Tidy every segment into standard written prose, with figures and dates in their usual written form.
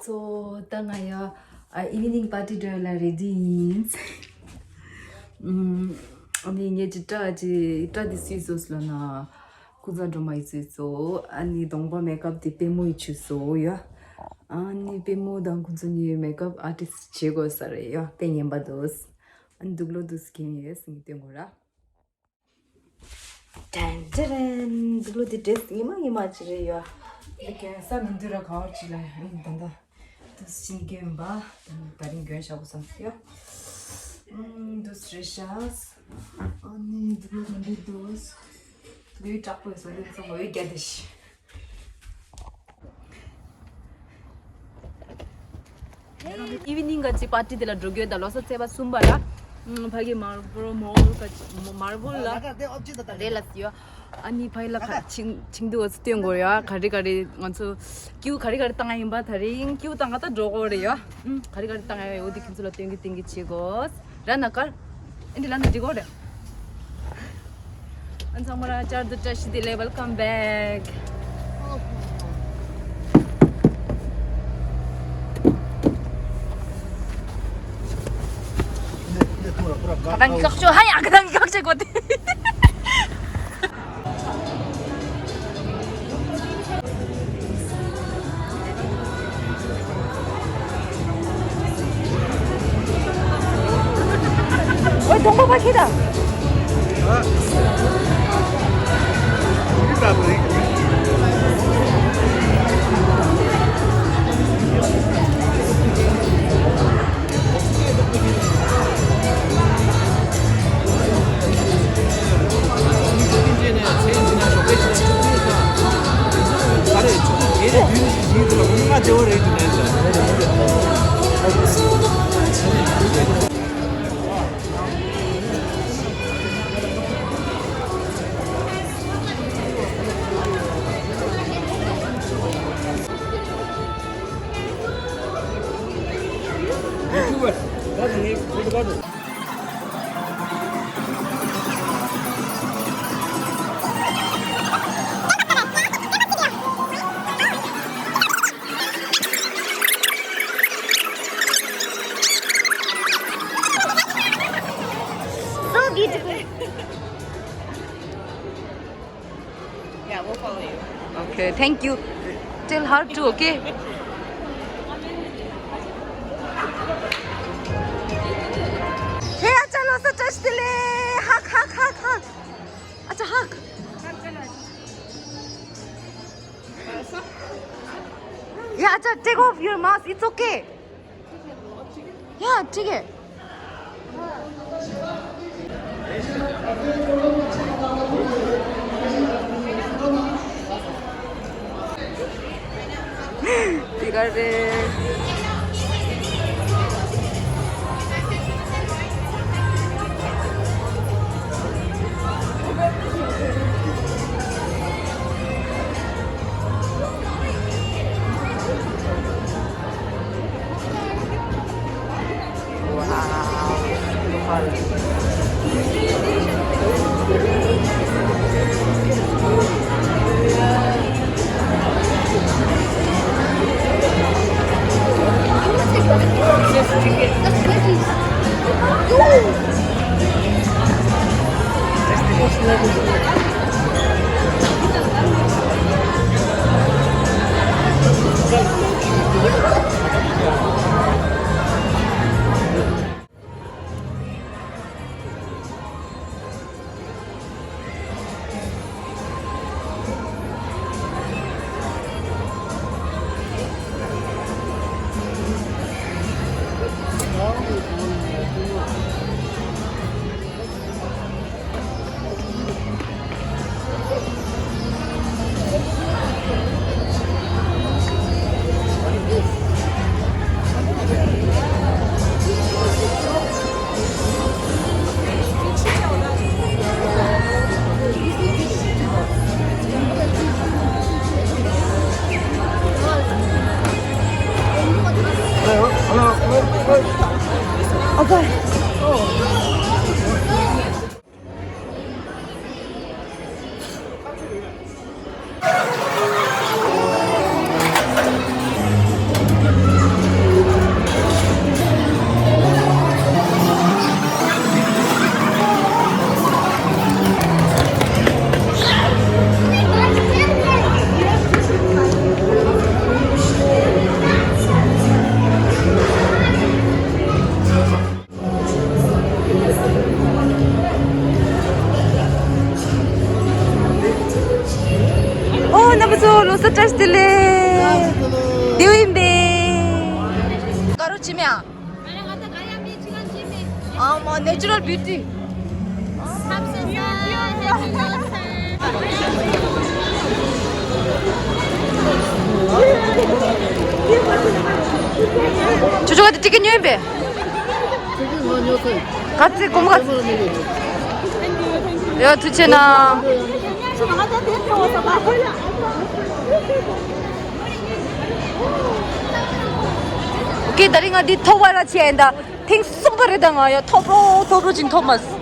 so tangaya evening party la ready. Ani nye jitaji traditions la na kuza drama so ani dongba makeup de pemo ichuso ya. Ani pemo dang kunzuni makeup artist chego sare ya penyemba dos. Ani duglo dos skin yes ngitengora. Tan duglo de test ima chire ya. 이렇게 싸민들어 가을치라 인단다 도스진 봐 다른 교회하고 상태요 도스트레샤스 아니 누구는데 도스 왜 잡고 있어 그래서 뭐 얘기하듯이 이브닝 같이 파티 데라 드로게 달로서 세바 숨바라 भागी मार्बल ला रेलासियो अनि फाइला छिंदु अस्तेंग गोया खरि खरि गन्सु क्यू खरि खरि तंगाइ बा थरिङ क्यू तंगा त जोगो रे यो खरि खरि तंगाइ ओदि खिन्सुला तेंगि तेंगि छिगोस रानकर इन्डि लान दिगो रे अनि समरा चार the touch the level come back 가당 각조 하야 가당 각조 거든 어이 동바 바퀴다 Yeah, we'll follow you. Okay, thank you. Tell her to, okay? Hey, acha losa touch dile. Hug. Acha hug. Yeah, acha take off your mask. It's okay. Yeah, take it. Fíjate. stress dile. Diwimbe. Karo chimya. Natural beauty. 저쪽한테 ticket 유인배. 같이 고모 같이. 야 두채나. 오케이 다리가 니 토바라 치엔다. 탱 쏘바르당아요. 토브로진 토마스.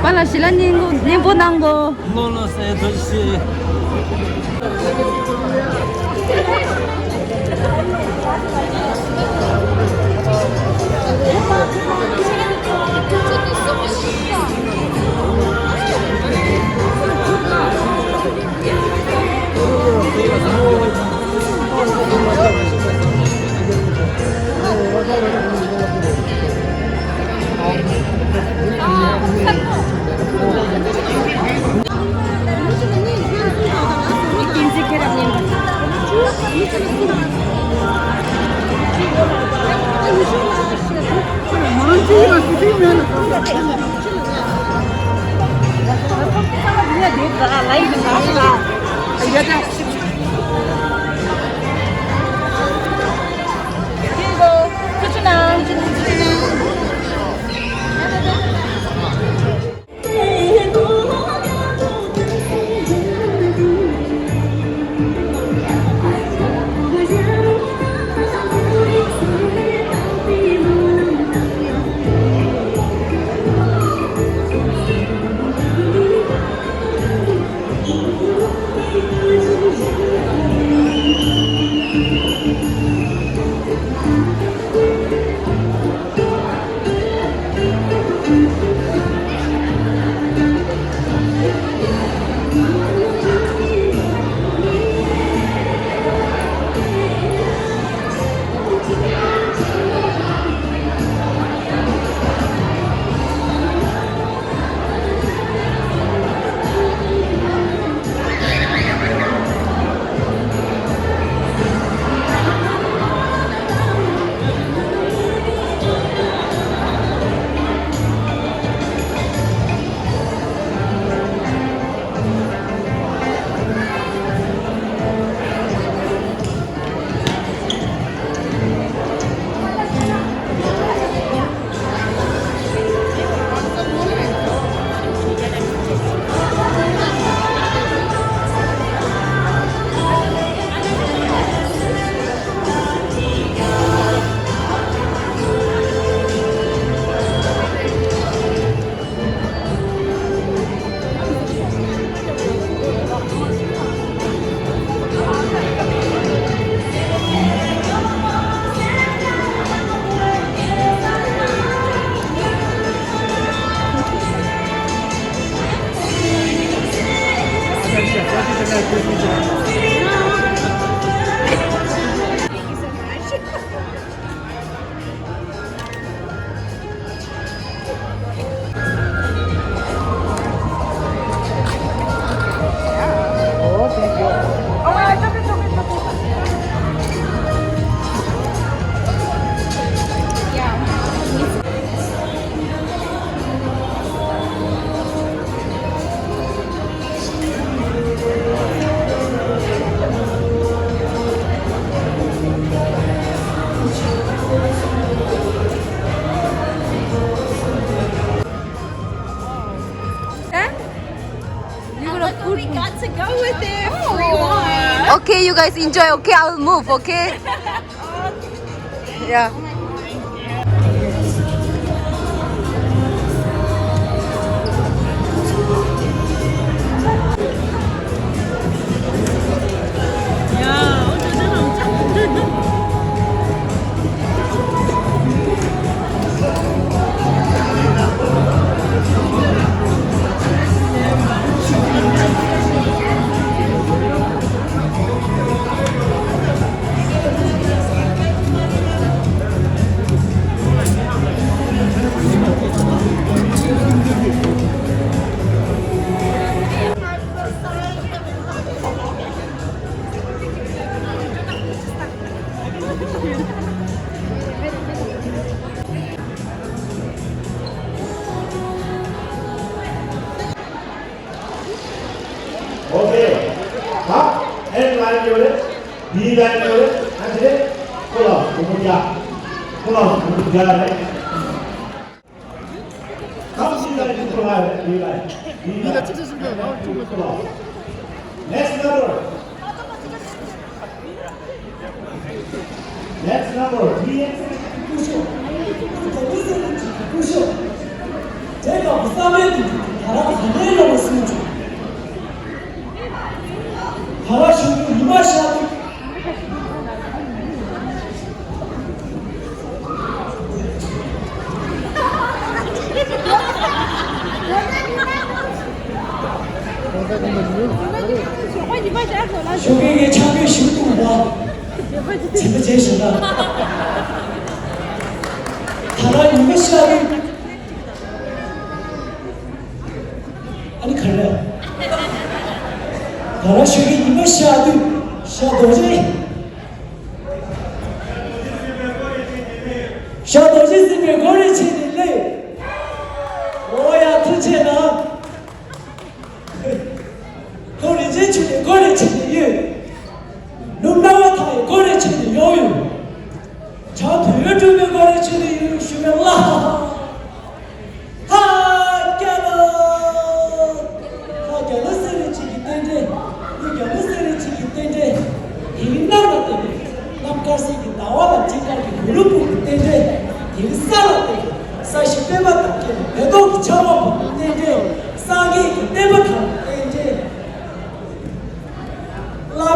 빨라 신랑님 님보난 거. No, sé, entonces Okay, you guys enjoy. Okay, I'll move. Okay. Yeah. 오케이. 자, N 라인 요래, B 라인 요래, 한지 콜라, 공부야. 콜라, 공부야래. C 라인 들어가야 B 라인. 네가 찢어지면 나올 좀 콜라. Next number. Next number. B. 부셔. 제가 무사면 바람 반대로 쓰는 중. 바라시고 이 맛이 아주 쇼핑에 참여 시도가 제가 제시다. 바라 이 맛이 아주 아니 갈래. 바라쇼기 이거 샤드 샤도지 샤도지 스며 거리 치는데 오야 투체나 거리 제출에 거리 치는 유 눈나와 타에 거리 치는 여유 저 도요주면 거리 치는 유 슈멜라 나와라 지금까지 그룹을 때문에 일사를 사실 때마다 배도 처음 때문에 싸게 때마다 이제 라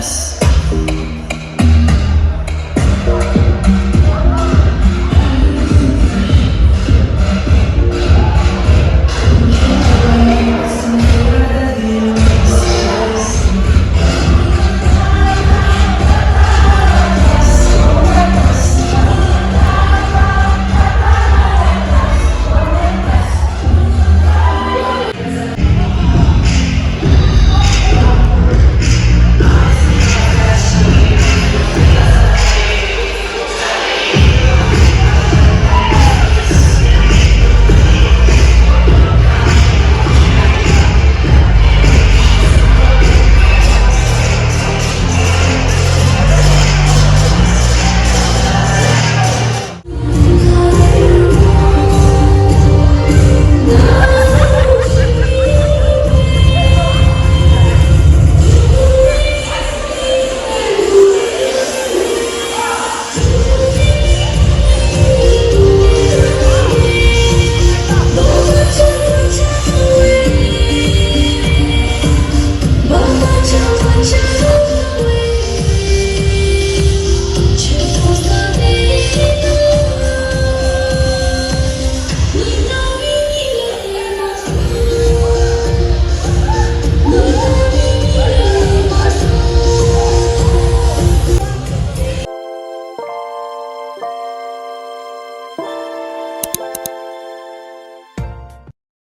yes.